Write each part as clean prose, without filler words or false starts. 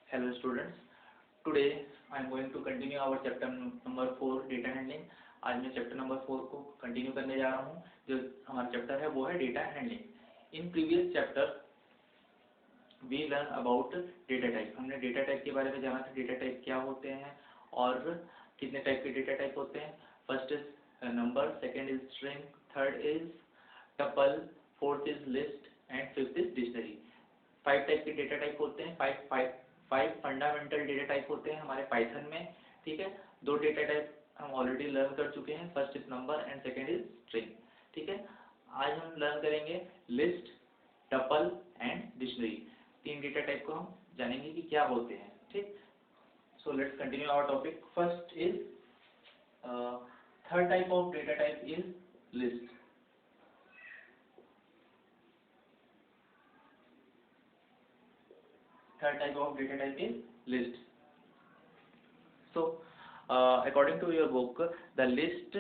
Hello students, today I am going to continue our chapter number 4 data handling. आज मैं chapter number 4 को continue करने जा रहा हूँ। जो हमारा चैप्टर है वो है data handling. In previous chapter we learn about data type. हमने डेटा टाइप के बारे में जाना था, डेटा टाइप क्या होते हैं और कितने टाइप के डेटा टाइप होते हैं। First is number, second is string, third is tuple, fourth is list and fifth is dictionary. 5 type के डेटा टाइप होते हैं। फाइव फंडामेंटल डेटा टाइप होते हैं हमारे पाइथन में। ठीक है, 2 डेटा टाइप हम ऑलरेडी लर्न कर चुके हैं। First is number and second is string. ठीक है, आज हम लर्न करेंगे list, tuple and dictionary. 3 data type को हम जानेंगे कि क्या होते हैं। ठीक, so let's continue our topic. First is third type of data type is list. Third type of data type is list. So, according to your book, the list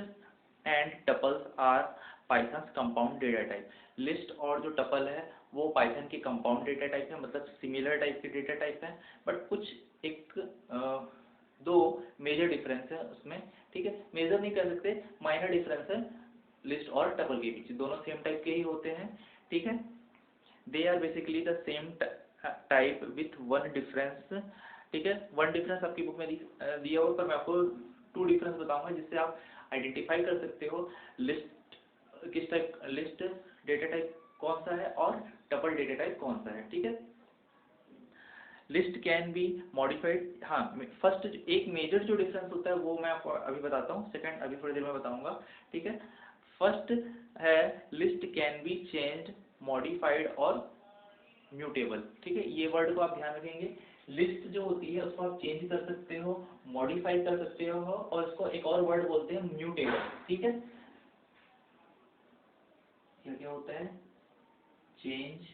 and tuples are Python's compound data type. List और जो tuple है वो Python के compound data type है, मतलब similar type के data type है, but कुछ एक 2 major difference है उसमें। ठीक है, मेजर नहीं कर सकते, माइनर डिफरेंस है लिस्ट और टपल के बीच। दोनों सेम टाइप के ही होते हैं। ठीक है, they are basically the same type with 1 difference. ठीक है, 1 डिफरेंस आपकी बुक में दिया हो, पर मैं आपको 2 डिफरेंस बताऊंगा जिससे आप आइडेंटिफाई कर सकते हो लिस्ट किस टाइप, लिस्ट डेटा टाइप कौन सा है और टपल डेटा टाइप कौन सा है। ठीक है, लिस्ट कैन बी मॉडिफाइड। हाँ, फर्स्ट एक मेजर जो डिफरेंस होता है वो मैं आपको अभी बताता हूँ, सेकंड अभी थोड़ी देर में बताऊंगा। ठीक है, फर्स्ट है list can be changed, modified और म्यूटेबल। ठीक है, ये वर्ड को आप ध्यान रखेंगे। लिस्ट जो होती है उसको आप चेंज कर सकते हो, मॉडिफाई कर सकते हो और इसको एक और वर्ड बोलते हैं म्यूटेबल। ठीक है, क्या क्या होता है? चेंज,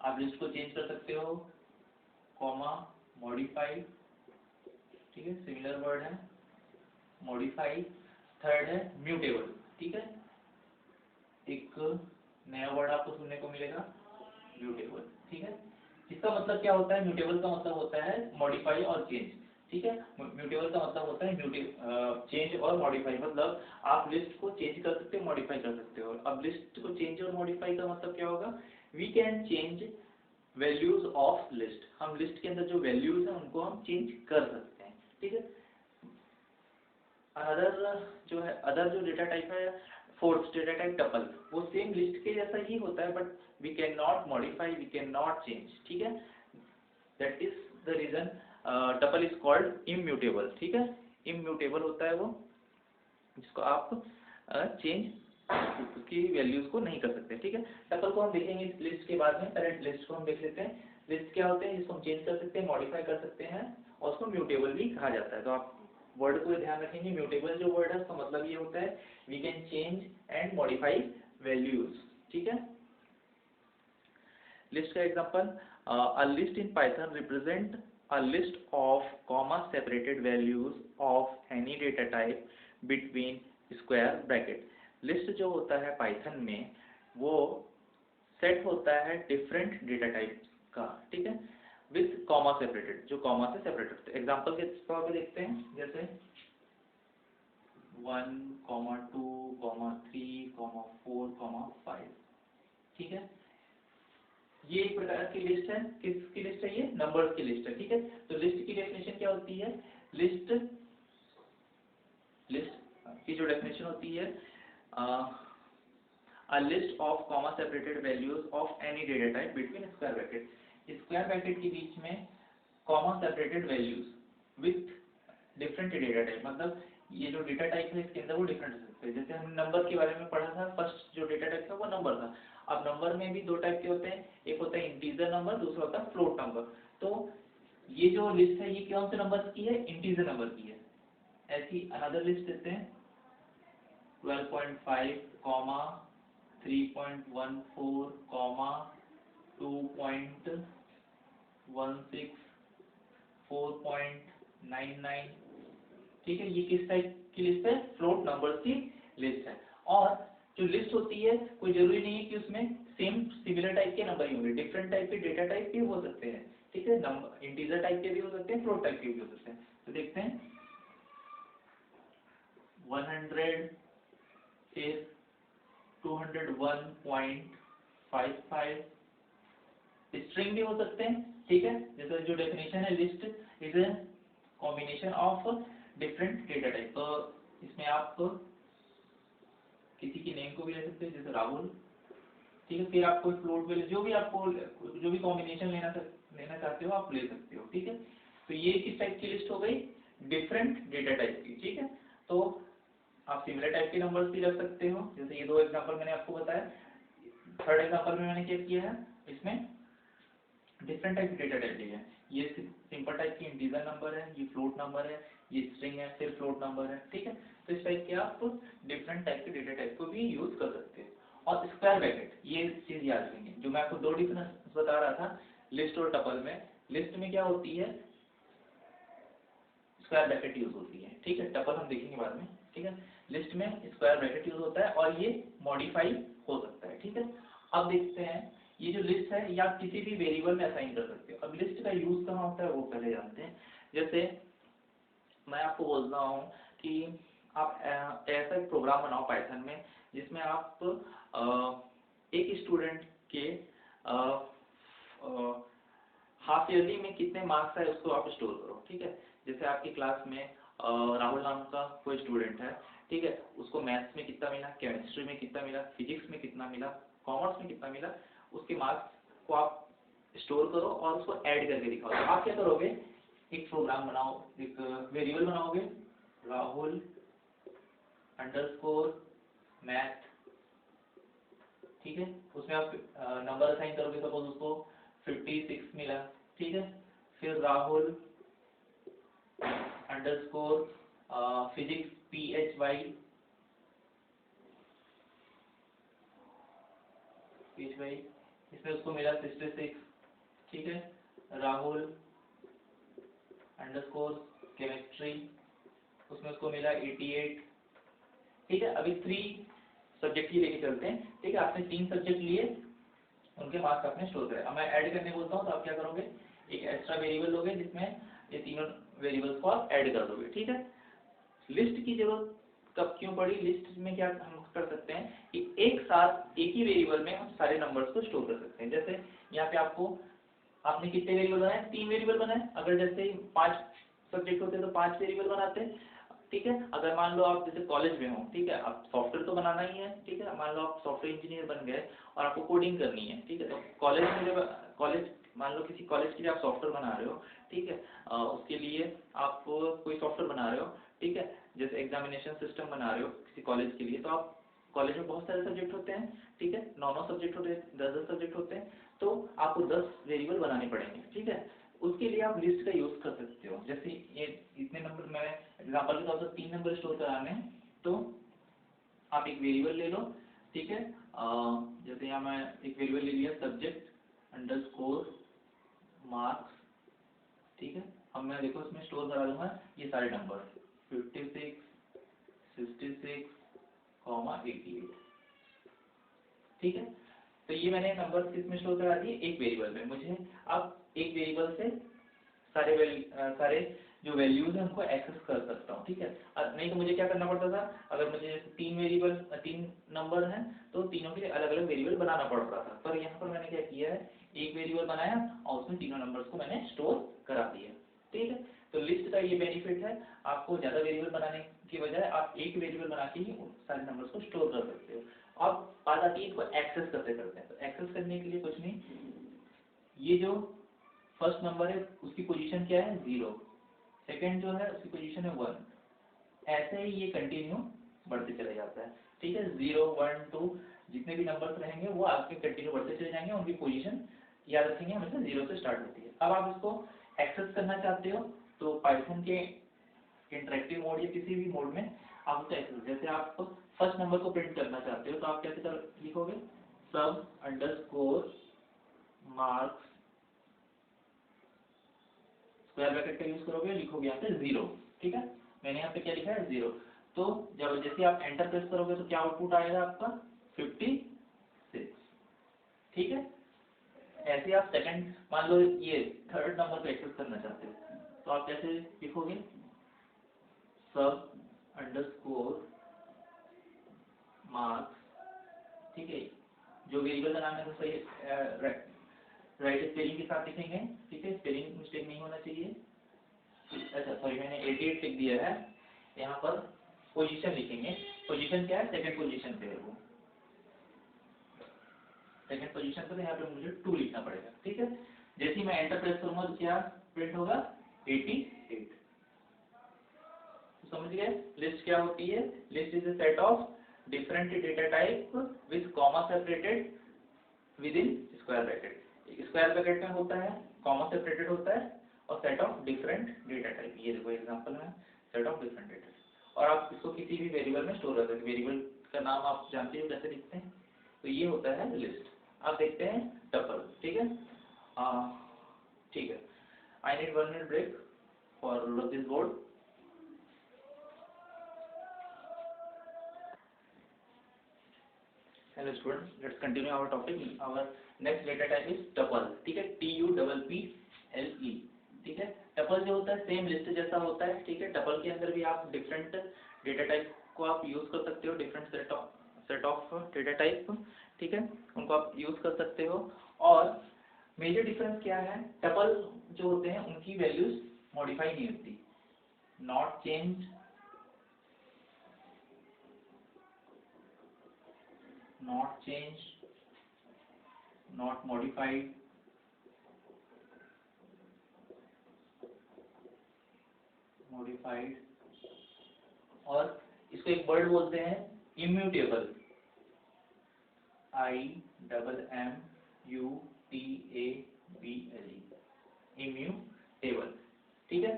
आप लिस्ट को चेंज कर सकते हो, कॉमा मॉडिफाई। ठीक है, सिमिलर वर्ड है मॉडिफाई। थर्ड है म्यूटेबल। ठीक है, एक नया वर्ड आपको सुनने को मिलेगा म्यूटेबल। ठीक है, इसका मतलब क्या होता है? म्यूटेबल का मतलब होता है मॉडिफाई और चेंज। ठीक है, म्यूटेबल का मतलब होता है चेंज और मॉडिफाई। मतलब आप लिस्ट को चेंज कर सकते हो, मॉडिफाई कर सकते हो। अब लिस्ट को चेंज और मॉडिफाई का मतलब क्या होगा? We can change values of list. हम लिस्ट के अंदर जो वैल्यूज हैं उनको हम चेंज कर सकते हैं। ठीक है, अदर जो डेटा टाइप है, फोर्थ डेटा टाइप टपल, वो सेम लिस्ट के जैसा ही होता है, but we can not modify, we can not change. ठीक है, that is the reason tuple is called immutable. ठीक है, इम्यूटेबल होता है वो जिसको आप चेंज उसकी वैल्यूज को नहीं कर सकते। ठीक है, टपल को हम देखेंगे लिस्ट के बाद में, पहले लिस्ट को हम देख लेते हैं। लिस्ट क्या होते हैं? जिसको हम चेंज कर सकते हैं, मॉडिफाई कर सकते हैं और उसको म्यूटेबल भी कहा जाता है। तो आप वर्ड को ध्यान रखेंगे। म्यूटेबल जो वर्ड है उसका मतलब ये होता है we can change and modify values. ठीक है, लिस्ट का example, a list in Python represent a list of comma separated values of any data type between square bracket. List जो होता है पाइथन में वो सेट होता है डिफरेंट डेटा टाइप का। ठीक है, विथ कॉमा सेपरेटेड, जो कॉमा से सेपरेटेड होते हैं। एग्जांपल के तौर पे देखते हैं, जैसे 1, 2, 3, 4, 5। ठीक है, ये एक प्रकार की लिस्ट है। किसकी लिस्ट है? ये नंबर्स की लिस्ट है। ठीक है, तो लिस्ट की डेफिनेशन क्या होती है? लिस्ट की जो डेफिनेशन होती है, a list of comma separated values of any data type between square bracket। Square bracket के बीच में comma separated values with different data type. मतलब ये जो डेटा टाइप है इसके अंदर वो डिफरेंट हो सकते हैं। जैसे हमने नंबर के बारे में पढ़ा था, फर्स्ट जो डेटा टाइप था वो नंबर था। अब नंबर में भी 2 टाइप के होते हैं, एक होता है इंटीजर नंबर, दूसरा होता है फ्लोट नंबर। तो ये जो लिस्ट है ये कौन से नंबर की है? इंटीजर नंबर की है। ऐसी अनदर लिस्ट देते हैं 12.5, 3.14, 2.16, 4.99। ठीक है, ये किस टाइप की लिस्ट है? फ्लोट नंबर्स की लिस्ट है। और जो लिस्ट होती है कोई जरूरी नहीं है कि उसमें सेम सिमिलर टाइप के नंबर ही होंगे, डिफरेंट टाइप के डेटा टाइप भी हो सकते हैं। ठीक है। नंबर इंटीजर टाइप के भी हो सकते हैं, फ्लोट टाइप के भी हो सकते हैं। तो देखते हैं 100 फिर 201.55 स्ट्रिंग भी हो सकते हैं, ठीक है। जैसे जो डेफिनेशन है, list is a combination of different data type. तो इसमें आप किसी की नेम को भी ले सकते हैं, जैसे राहुल, ठीक है। फिर आप कोई फ्लोट वैल्यू जो भी कॉम्बिनेशन लेना चाहते हो आप ले सकते हो, ठीक है। तो ये किस टाइप की लिस्ट हो गई, डिफरेंट डेटा टाइप की, ठीक है। तो आप सिमिलर टाइप के नंबर्स भी रख सकते हो, जैसे ये 2 एग्जांपल मैंने आपको बताया। थर्ड एग्जांपल में मैंने क्या किया है, इसमें डिफरेंट टाइप के डेटा टाइप लिए हैं। ये सिंपल टाइप की इंटीजर नंबर है, ये फ्लोट नंबर है, ये स्ट्रिंग है, फिर फ्लोट नंबर है, ठीक है। तो इस टाइप के आप डिफरेंट टाइप के डेटा टाइप को भी यूज कर सकते हैं। और स्क्वायर ब्रैकेट, ये चीज याद रखेंगे, जो मैं आपको 2 डिफरेंस बता रहा था लिस्ट और टपल में। लिस्ट में क्या होती है, स्क्वायर ब्रैकेट यूज होती है, ठीक है। टपल हम देखेंगे बाद में, ठीक है। लिस्ट में स्क्वायर ब्रैकेट यूज होता है और ये मॉडिफाई हो सकता है, ठीक है। अब देखते हैं ये जो लिस्ट है ये आप किसी भी वेरिएबल में असाइन कर सकते हो। अब लिस्ट का यूज कहाँ होता है वो पहले जानते हैं। जैसे मैं आपको बोल रहा हूँ कि आप ऐसा एक प्रोग्राम बनाओ पाइथन में जिसमें आप एक स्टूडेंट के हाफ ईयरली में कितने मार्क्स है उसको आप स्टोर करो, ठीक है। जैसे आपकी क्लास में राहुल नाम का कोई स्टूडेंट है, ठीक है। उसको मैथ्स में कितना मिला, केमिस्ट्री में कितना मिला, फिजिक्स में कितना मिला, कॉमर्स में कितना मिला, उसके मार्क्स को आप स्टोर करो और उसको ऐड करके दिखाओ। तो आप क्या करोगे, एक प्रोग्राम बनाओ, एक वेरिएबल बनाओगे, राहुल अंडरस्कोर मैथ, ठीक है। उसमें आप नंबर असाइन करोगे, सपोज उसको 56 मिला, ठीक है। फिर राहुल अंडरस्कोर फिजिक्स PHY, इसमें उसको मिला 66, ठीक है। राहुल अंडरस्कोर केमिस्ट्री, उसमें उसको मिला 88, ठीक है। अभी 3 सब्जेक्ट ही लेके चलते हैं, ठीक है। आपने 3 सब्जेक्ट लिए, उनके मार्क्स आपने स्टोर करे। अब मैं ऐड करने बोलता हूँ तो आप क्या करोगे, एक एक्स्ट्रा वेरिएबल लोगे जिसमें ये तीनों वेरिएबल्स को आप ऐड कर दोगे, ठीक है। लिस्ट की जरूरत कब क्यों पड़ी, लिस्ट में क्या हम कर सकते हैं कि एक साथ एक ही वेरिएबल में हम सारे नंबर्स को स्टोर कर सकते हैं। जैसे यहाँ पे आपने कितने वेरिएबल बनाए, 3 वेरिएबल बनाए। अगर जैसे 5 सब्जेक्ट होते तो 5 वेरिएबल बनाते हैं, ठीक है। अगर मान लो आप जैसे कॉलेज में हो, ठीक है, आप सॉफ्टवेयर तो बनाना ही है, ठीक है। मान लो आप सॉफ्टवेयर इंजीनियर बन गए और आपको कोडिंग करनी है, ठीक है। तो कॉलेज में जब मान लो किसी कॉलेज के लिए आप सॉफ्टवेयर बना रहे हो, ठीक है। उसके लिए आप कोई सॉफ्टवेयर बना रहे हो, ठीक है। जैसे एग्जामिनेशन सिस्टम बना रहे हो किसी कॉलेज के लिए, तो आप कॉलेज में बहुत सारे सब्जेक्ट होते हैं, ठीक है। 9 सब्जेक्ट होते हैं, 10 सब्जेक्ट होते हैं, तो आपको 10 वेरिएबल बनाने पड़ेंगे, ठीक है। उसके लिए आप लिस्ट का यूज कर सकते हो। जैसे ये इतने नंबर, मैं एग्जांपल के तौर पर 3 नंबर स्टोर कराने हैं, तो आप एक वेरिएबल ले लो, ठीक है। जैसे यहाँ मैं एक वेरिएबल ले लिया सब्जेक्ट अंडरस्कोर मार्क्स, ठीक है। अब मैं देखो इसमें स्टोर करा दूंगा ये सारे नंबर 56, 66, 88, ठीक है। तो ये मैंने नंबर किसमें स्टोर करा दिए, एक वेरिएबल में। मुझे अब एक वेरिएबल से सारे जो वैल्यूज हैं उनको एक्सेस कर सकता हूँ, ठीक है। नहीं तो मुझे क्या करना पड़ता था, अगर मुझे 3 नंबर हैं तो तीनों के लिए अलग अलग वेरिएबल बनाना पड़ रहा था। पर यहाँ पर मैंने क्या किया है, एक वेरिएबल बनाया और उसमें तीनों नंबर्स को मैंने स्टोर करा दिया, ठीक है। तो लिस्ट का ये बेनिफिट है, आपको ज्यादा वेरिएबल बनाने की बजाय आप एक वेरिएबल बना के ही सारे नंबर्स को स्टोर कर सकते हो। अब बात आती है इसको एक्सेस कैसे करते हैं। तो एक्सेस करने के लिए कुछ नहीं, ये जो फर्स्ट नंबर है उसकी पोजीशन क्या है 0, सेकंड जो है उसकी पोजीशन है 1, ऐसे ही ये कंटिन्यू बढ़ते चले जाता है, ठीक है। 0 1 2 जितने भी नंबर्स रहेंगे वो आपके कंटिन्यू बढ़ते चले जाएंगे, उनकी पोजीशन याद रखेंगे हमेशा 0 से स्टार्ट होती है। अब आप इसको एक्सेस करना चाहते हो तो पाइथन के इंटरेक्टिव मोड या किसी भी मोड में आप उसको एक्सेस, जैसे आप फर्स्ट नंबर को प्रिंट करना चाहते हो तो आप कैसे लिखोगे, सब अंडरस्कोर मार्क्स, स्क्वायर ब्रैकेट का यूज करोगे, लिखोगे यहाँ पे 0, ठीक है। मैंने यहाँ पे क्या लिखा है 0। तो जब जैसे आप एंटर प्रेस करोगे तो क्या आउटपुट आएगा आपका 56, ठीक है। ऐसे आप सेकंड, मान लो ये थर्ड नंबर को एक्सेस करना चाहते हो, तो आप कैसे लिखोगे, सब अंडरस्कोर मार्क्स, ठीक है, जो वेरिएबल का नाम है तो सही राइट स्पेलिंग के साथ लिखेंगे, ठीक है, स्पेलिंग मिस्टेक नहीं होना चाहिए। अच्छा सॉरी, मैंने 88 लिख दिया है, यहाँ पर पोजीशन लिखेंगे, पोजीशन क्या है, सेकंड पोजीशन पे है वो, सेकंड पोजीशन पर, यहाँ पे मुझे 2 लिखना पड़ेगा, ठीक है। जैसे ही मैं एंटर प्रेस करूंगा तो क्या प्रिंट होगा, 88। तो समझ गए लिस्ट क्या होती है, list is a set of different data type with comma separated within square bracket, square bracket में होता है, कॉमा सेपरेटेड होता है, और set of different data type, ये देखो एग्जांपल है, सेट ऑफ डिफरेंट डेटा, और आप इसको किसी भी वेरिएबल में स्टोर कर सकते हैं, वेरिएबल का नाम आप जानते हो कैसे लिखते हैं, तो ये होता है लिस्ट। आप देखते हैं टपल, ठीक है, ठीक है, I need 1 minute break for this board. Hello students, let's continue our topic. Our next data type is tuple, ठीक है, TUPPLE, ठीक है। टपल जो होता है सेम लिस्ट जैसा होता है, ठीक है, टपल के अंदर भी आप डिफरेंट डेटा टाइप को आप यूज कर सकते हो, different set of data type, ठीक है, उनको आप यूज कर सकते हो। और मेजर डिफरेंस क्या है, टपल जो होते हैं उनकी वैल्यूज मॉडिफाई नहीं होती, not change, not changed, not modified, modified, और इसको एक वर्ड बोलते हैं इम्यूटेबल, IMMUTABLE, इम्यूटेबल, ठीक है।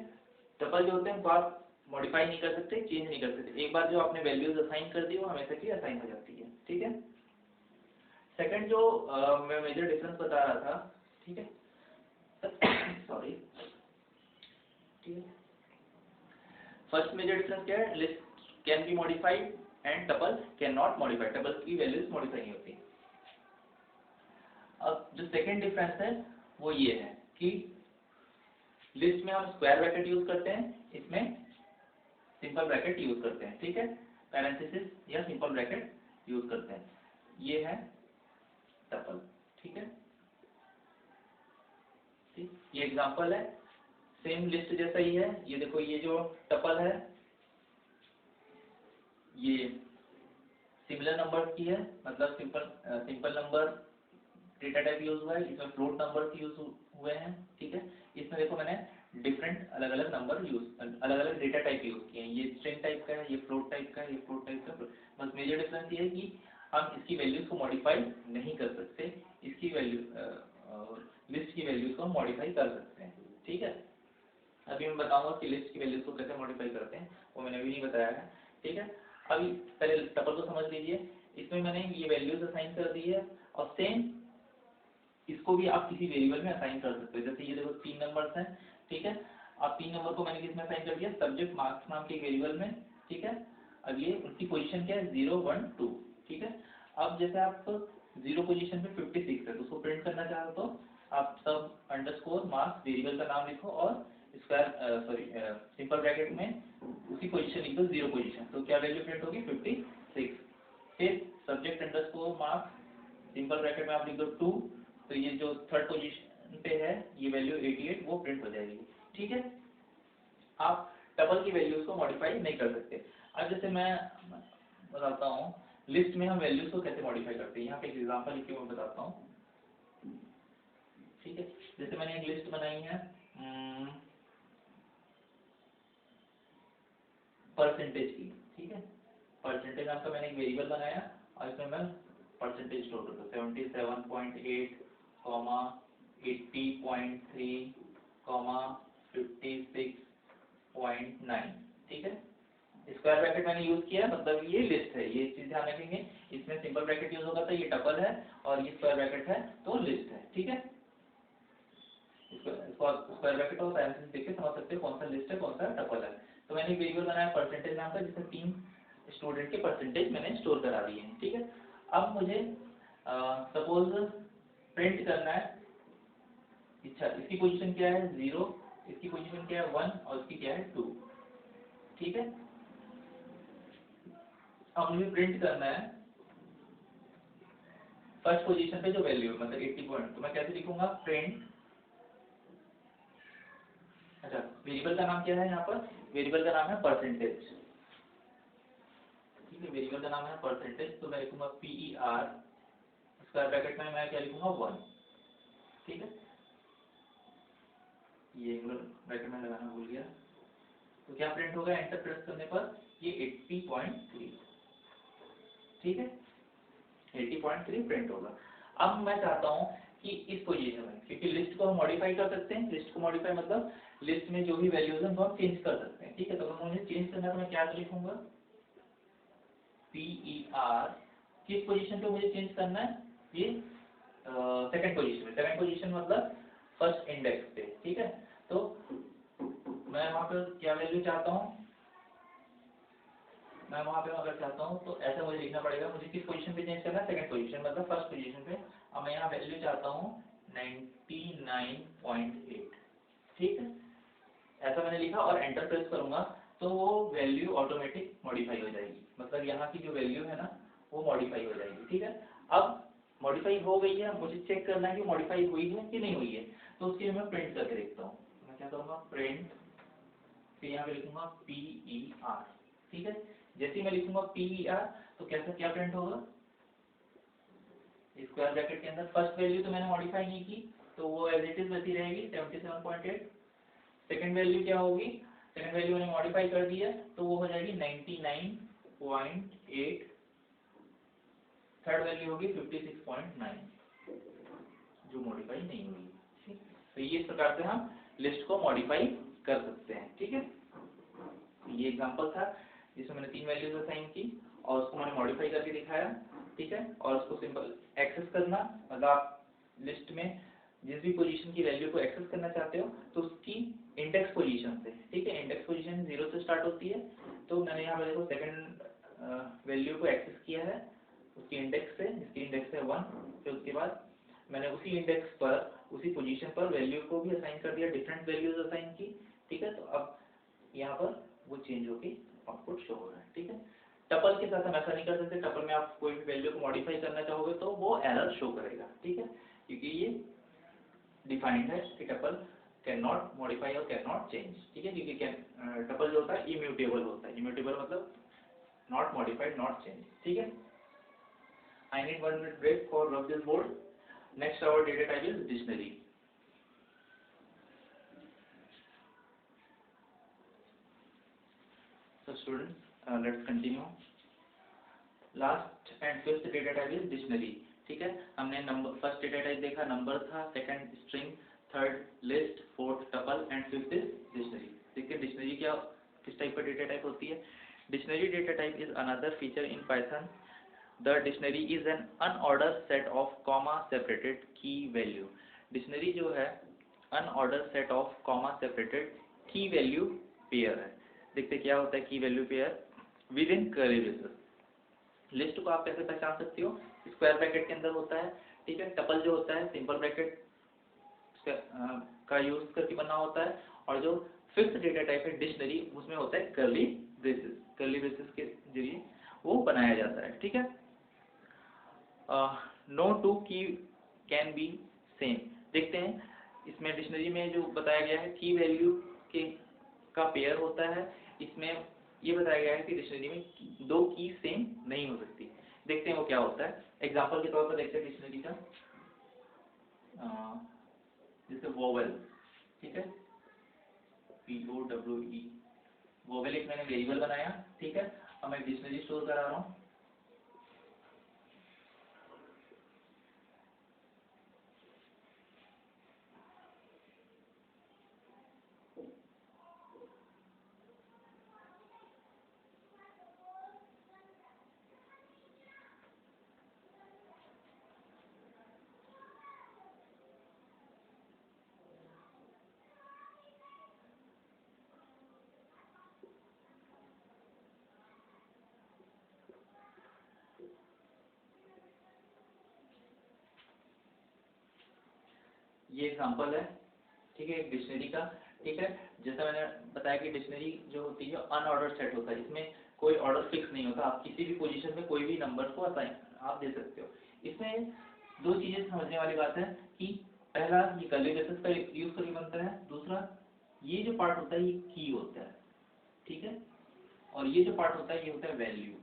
टपल जो होते हैं उनको आप मॉडिफाई नहीं कर सकते, चेंज नहीं कर सकते, एक बार जो आपने वैल्यूज असाइन कर दी वो हमेशा के लिए असाइन हो जाती है, ठीक है। सेकंड जो मैं मेजर डिफरेंस बता रहा था, ठीक है, सॉरी, ठीक है, फर्स्ट मेजर डिफरेंस क्या है, list can be modified and tuple can not modify, tuple की वैल्यूज मॉडिफाई नहीं होती। अब जो सेकंड डिफरेंस है वो ये है कि लिस्ट में हम स्क्वायर ब्रैकेट यूज करते हैं, इसमें सिंपल ब्रैकेट यूज करते हैं, ठीक है, पैरेंथेसिस या सिंपल ब्रैकेट यूज करते हैं, ये है टपल, ठीक है, ठीक, ये एग्जांपल है, सेम लिस्ट जैसा ही है, ये देखो ये जो टपल है ये सिमिलर नंबर की है, मतलब simple number data type use हुआ है, इसमें फ्लोट नंबर यूज हुए हैं, ठीक है, इसमें देखो मैंने डिफरेंट अलग अलग नंबर यूज, अलग अलग डेटा टाइप यूज किए हैं, ये स्ट्रिंग टाइप का है, ये फ्लोट टाइप का है, ये फ्लोट टाइप का, बस मेजर डिफरेंस ये है कि हम इसकी वैल्यूज को मॉडिफाई नहीं कर सकते, इसकी वैल्यू लिस्ट की वैल्यूज को मॉडिफाई कर सकते हैं, ठीक है। अभी मैं बताऊंगा कि लिस्ट की वैल्यूज को कैसे मॉडिफाई करते हैं, वो मैंने अभी नहीं बताया है, ठीक है। अभी पहले टपल को समझ लीजिए, इसमें मैंने ये वैल्यूज असाइन कर दी है, और सेम इसको भी आप किसी वेरिएबल में असाइन कर सकते हो, जैसे ये देखो 3 नंबर्स हैं, ठीक है, अब 3 नंबर को मैंने किसमें असाइन कर दिया, सब्जेक्ट मार्क्स नाम के वेरिएबल में, ठीक है। अब ये उनकी पोजीशन क्या है, 0 1 2, ठीक है। अब जैसे आप 0 पोजीशन पे 56 है, तो उसको प्रिंट करना चाहो तो आप सब अंडरस्कोर मार्क्स वेरिएबल का नाम लिखो और स्क्वायर सिंपल ब्रैकेट में उसी पोजीशन लिख दो 0 पोजीशन, तो क्या वैल्यू प्रिंट होगी, 56। फिर subject underscore marks simple bracket में आप लिख दो 2, तो ये जो थर्ड पोजीशन पे है ये वैल्यू 88 वो प्रिंट हो जाएगी, ठीक है। आप टपल की वैल्यूज को मॉडिफाई नहीं कर सकते। अब जैसे मैं बताता हूँ लिस्ट में हम वैल्यूज को कैसे मॉडिफाई करते हैं, यहाँ पे एक एग्जांपल लिख के मैं बताता हूँ, ठीक है। जैसे मैंने एक लिस्ट बनाई है परसेंटेज की, ठीक है, परसेंटेज नाम का मैंने एक वेरिएबल बनाया और इसमें मैं परसेंटेज स्टोर करता हूँ, 77.8, 80.3, 56.9, ठीक है। स्क्वायर ब्रैकेट मैंने यूज किया, मतलब ये लिस्ट है, ये चीज ध्यान रखेंगे, इसमें सिंपल ब्रैकेट यूज होगा तो ये टपल है, और ये स्क्वायर ब्रैकेट है तो लिस्ट है, ठीक है। स्क्वायर ब्रैकेट और पैरेंथेसिस देख के समझ सकते हैं कौन सा लिस्ट है कौन सा टपल है। तो मैंने वेरिएबल बनाया परसेंटेज नाम का, जिसमें 3 स्टूडेंट के परसेंटेज मैंने स्टोर करा दिए हैं, ठीक है। अब मुझे सपोज प्रिंट करना है अच्छा, इसकी पोजीशन क्या है 0, इसकी पोजीशन क्या है 1 और इसकी क्या है 2। ठीक है, अब मुझे प्रिंट करना है फर्स्ट पोजीशन पे जो वैल्यू है, मतलब 80 पॉइंट, तो मैं कैसे लिखूंगा प्रिंट। अच्छा, वेरिएबल का नाम क्या है यहाँ पर, वेरिएबल का नाम है परसेंटेज। ठीक है, वेरिएबल का नाम है परसेंटेज, तो मैं लिखूंगा PER, स्क्वायर ब्रैकेट में मैं क्या लिखूंगा 1। ठीक है, ये ब्रैकेट में लगाना भूल गया। तो क्या प्रिंट होगा एंटर प्रेस करने पर, ये 80.3। ठीक है, 80.3 प्रिंट होगा। अब मैं चाहता हूँ कि इस पोजीशन में, क्योंकि लिस्ट को हम मॉडिफाई कर सकते हैं, लिस्ट को मॉडिफाई मतलब लिस्ट में जो भी वैल्यूज हैं वो हम चेंज कर सकते हैं। ठीक है, तो अगर मुझे चेंज करना है तो मैं क्या लिखूंगा PER, किस पोजीशन पे मुझे चेंज करना है, ये सेकंड पोजीशन में। सेकंड पोजीशन मतलब फर्स्ट इंडेक्स पे। ठीक है, तो मैं वहां पे क्या वैल्यू चाहता हूँ, मैं वहां पे अगर चाहता हूँ तो ऐसा मुझे लिखना पड़ेगा, मुझे किस पोजीशन पे चेंज करना है, सेकंड पोजीशन मतलब फर्स्ट पोजीशन पे। अब मैं यहाँ वैल्यू चाहता हूँ 99.8। ठीक है, ऐसा मैंने लिखा और एंटर प्रेस करूंगा तो वो वैल्यू ऑटोमेटिक मॉडिफाई हो जाएगी, मतलब यहाँ की जो वैल्यू है ना वो मॉडिफाई हो जाएगी। ठीक है, अब मॉडिफाई हो गई है, मुझे चेक करना है कि मॉडिफाई हुई है कि नहीं हुई है, तो उसके लिए मैं प्रिंट करके देखता हूँ। मैं क्या करूँगा प्रिंट, फिर यहाँ पे लिखूंगा PER। ठीक है, जैसे ही मैं लिखूंगा PER तो कैसा क्या प्रिंट होगा, स्क्वायर ब्रैकेट के अंदर फर्स्ट वैल्यू तो मैंने मॉडिफाई नहीं की तो वो एज इट इज वैसी रहेगी 77.8। सेकंड वैल्यू क्या होगी, सेकंड वैल्यू मैंने मॉडिफाई कर दिया तो वो हो जाएगी 99.8। थर्ड वैल्यू होगी 56.9 जो मॉडिफाई नहीं हुई। तो ये इस प्रकार से हम लिस्ट को मॉडिफाई कर सकते हैं। ठीक है, ये एग्जांपल था जिसमें मैंने 3 वैल्यूज असाइन की और उसको मैंने मॉडिफाई करके दिखाया। ठीक है, और उसको सिंपल एक्सेस करना, मतलब आप लिस्ट में जिस भी पोजीशन की वैल्यू को एक्सेस करना चाहते हो तो उसकी इंडेक्स पोजीशन से। ठीक है, इंडेक्स पोजीशन 0 से स्टार्ट होती है, तो मैंने यहाँ पे देखो सेकंड वैल्यू को एक्सेस किया है उसकी इंडेक्स से, जिसकी इंडेक्स है 1। फिर उसके बाद मैंने उसी इंडेक्स पर उसी पोजीशन पर वैल्यू को भी असाइन कर दिया, डिफरेंट वैल्यूज असाइन की। ठीक है, तो अब यहाँ पर वो चेंज होके आउटपुट शो हो रहा है। ठीक है, टपल के साथ हम ऐसा नहीं कर सकते, टपल में आप कोई भी वैल्यू को मॉडिफाई करना चाहोगे तो वो एरर शो करेगा। ठीक है, क्योंकि ये डिफाइंड है कि टपल कैन नॉट मॉडिफाई और कैन नॉट चेंज। ठीक है, क्योंकि टपल जो होता है इम्यूटेबल होता है, इम्यूटेबल मतलब नॉट मॉडिफाइड नॉट चेंज। ठीक है, I need 1 minute break for rub this board. Next our data type is dictionary. So students, let's continue. Last and fifth data type is dictionary. ठीक है, हमने number first data type देखा number था, second string, third list, fourth tuple and fifth is dictionary. देखिए dictionary क्या किस type का data type होती है। Dictionary data type is another feature in Python. The dictionary is an unordered set of comma separated की value. Dictionary जो है unordered set of comma separated की वैल्यू पेयर है। देखते क्या होता है की value pair with in curly braces. List को आप कैसे पहचान सकते हो, स्क्वायर ब्रैकेट के अंदर होता है। ठीक है, टपल जो होता है सिंपल ब्रैकेट का यूज करके बना होता है, और जो फिफ्थ डेटा टाइप है डिक्शनरी उसमें होता है कर्ली ब्रेसेस। कर्ली ब्रेसेस के जरिए वो बनाया जाता है। ठीक है, नो टू की कैन बी सेम। देखते हैं इसमें डिक्शनरी में जो बताया गया है की वैल्यू के का पेयर होता है, इसमें ये बताया गया है कि डिक्शनरी में दो की सेम नहीं हो सकती। देखते हैं वो क्या होता है, एग्जांपल के तौर पर देखते हैं डिक्शनरी का, जैसे वोवेल। ठीक है, POWE, वोवेल एक मैंने वेरिएबल बनाया। ठीक है, अब मैं डिक्शनरी स्टोर करा रहा हूँ। ये एग्जांपल है, ठीक है, एक डिक्शनरी का। ठीक है, जैसा मैंने बताया कि डिक्शनरी जो होती है अनऑर्डर्ड सेट होता है, इसमें कोई ऑर्डर फिक्स नहीं होता, आप किसी भी पोजीशन में कोई भी नंबर को असाइन आप दे सकते हो। इसमें दो चीजें समझने वाली बात है कि पहला ये कर्ली ब्रेसेस का यूज करके बनता है, दूसरा ये जो पार्ट होता है ये की होता है, ठीक है, और ये जो पार्ट होता है ये होता है वैल्यू।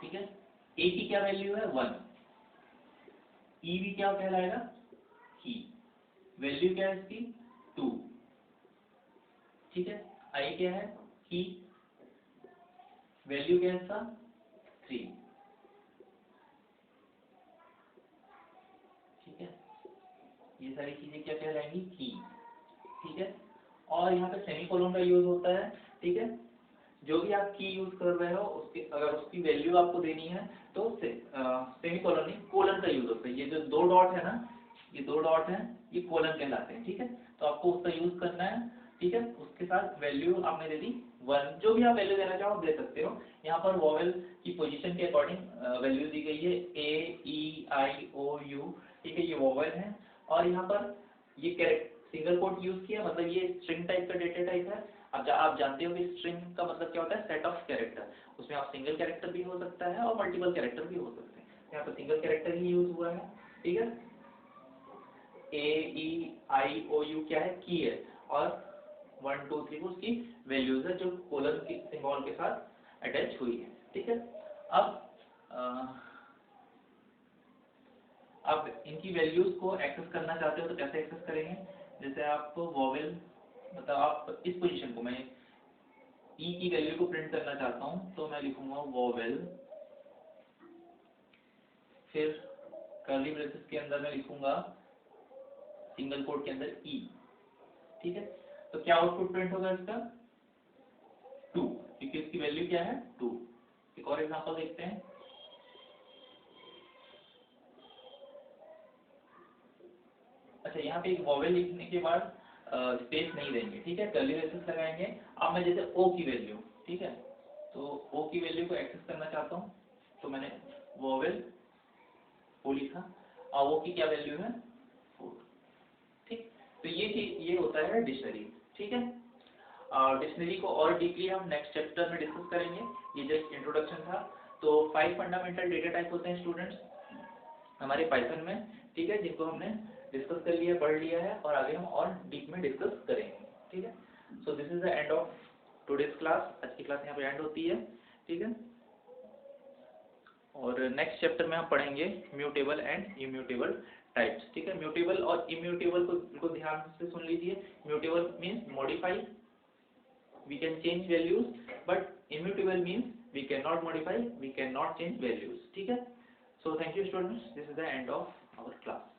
ठीक है, ए की क्या वैल्यू है 1, ई भी क्या कहलाएगा की, वैल्यू क्या है इसकी 2, ठीक है, आई क्या है की, वैल्यू क्या है इसका 3, ठीक है, ये सारी चीजें क्या कहलाएंगी की, ठीक है। और यहाँ पे सेमीकोलन का यूज होता है, ठीक है, जो भी आप की यूज कर रहे हो उसकी अगर उसकी वैल्यू आपको देनी है तो सेमीकोलन नहीं कोलन का यूज होता है। ये जो दो डॉट है ना, ये दो डॉट है, ये कोलन कहलाते हैं, ठीक है, तो आपको उसका यूज करना है, ठीक है, उसके साथ वैल्यू आपने दे दी 1, जो भी आप वैल्यू देना चाहो आप दे सकते हो। यहाँ पर वोवेल की पोजीशन के अकॉर्डिंग वैल्यू दी गई है ए ई आई ओ यू, ठीक है, ये वोवेल है। और यहाँ पर ये सिंगल कोट यूज किया, मतलब ये स्ट्रिंग टाइप का डेटा टाइप है। अब आप जानते हो कि स्ट्रिंग का मतलब क्या होता है, सेट ऑफ कैरेक्टर, उसमें आप सिंगल कैरेक्टर भी हो सकता है और मल्टीपल कैरेक्टर भी हो सकते हैं। यहाँ पर सिंगल कैरेक्टर ही यूज हुआ है, ठीक है। ए ई आई ओ यू क्या है की है, और 1 2 3 उसकी वैल्यूज है जो कोलन के सिंबल के साथ अटैच हुई है, ठीक है। अब इनकी वैल्यूज को एक्सेस करना चाहते हो तो कैसे एक्सेस करेंगे, जैसे आप वोवेल मतलब आप इस पोजीशन को, मैं ई की वैल्यू को प्रिंट करना चाहता हूँ तो मैं लिखूंगा वोवेल, फिर कर्ली ब्रेसेस के अंदर मैं लिखूंगा सिंगल कोट के अंदर ई, ठीक है। तो क्या आउटपुट प्रिंट होगा इसका 2, क्योंकि इसकी वैल्यू क्या है 2। एक और एग्जांपल देखते हैं। अच्छा, यहाँ पे एक वोवेल लिखने के बाद स्पेस नहीं देंगे, ठीक है, कर्ली ब्रेसेस लगाएंगे। अब मैं जैसे ओ की वैल्यू, ठीक है, तो ओ की वैल्यू को एक्सेस करना चाहता हूँ तो मैंने वोवेल ओ लिखा, और ओ की क्या वैल्यू है 4, ठीक। तो ये होता है डिक्शनरी, ठीक है। डिक्शनरी को और डीपली हम नेक्स्ट चैप्टर में डिस्कस करेंगे, ये जस्ट इंट्रोडक्शन था। तो 5 फंडामेंटल डेटा टाइप होते हैं स्टूडेंट्स हमारे पाइथन में, ठीक है, जिनको हमने डिस्कस कर लिया, पढ़ लिया है, और आगे हम और डीप में डिस्कस करेंगे, ठीक है। So this is the end of today's class, आज की क्लास यहाँ पे एंड होती है, ठीक है। और नेक्स्ट चैप्टर में हम पढ़ेंगे म्यूटेबल एंड इम्यूटेबल टाइप्स, ठीक है। म्यूटेबल और इम्यूटेबल को बिल्कुल ध्यान से सुन लीजिए। Mutable means modify, we can change values, but immutable means we cannot modify, we cannot change values, ठीक है। So thank you students, this is the end of our class.